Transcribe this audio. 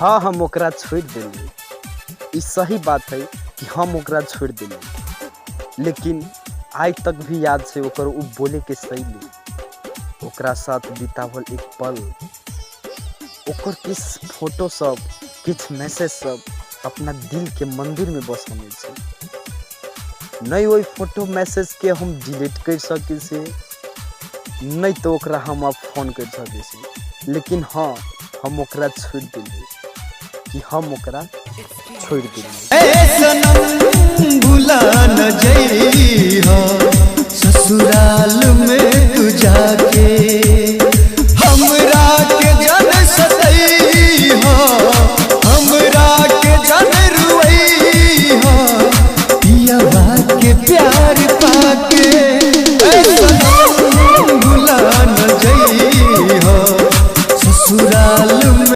हाँ हम ओकरा छोड़ दिली। ई सही बात है कि हम ओकरा छोड़ दिली, लेकिन आज तक भी याद से ओकर उ बोले के शैली, ओकरा साथ बितावल एक पल, ओकर किस फोटो सब, किछ मैसेज सब अपना दिल के मंदिर में बसौने छै। नहीं वही फोटो मैसेज के हम डिलीट कर सके से, नहीं तो ओकरा हम अब फोन कर सके से, लेकिन हाँ हम ओकरा छोड़ दिली कि हम ओकरा छोड़ दिली। सनम भुला न जइहा ससुराल में तू जाके हमरा के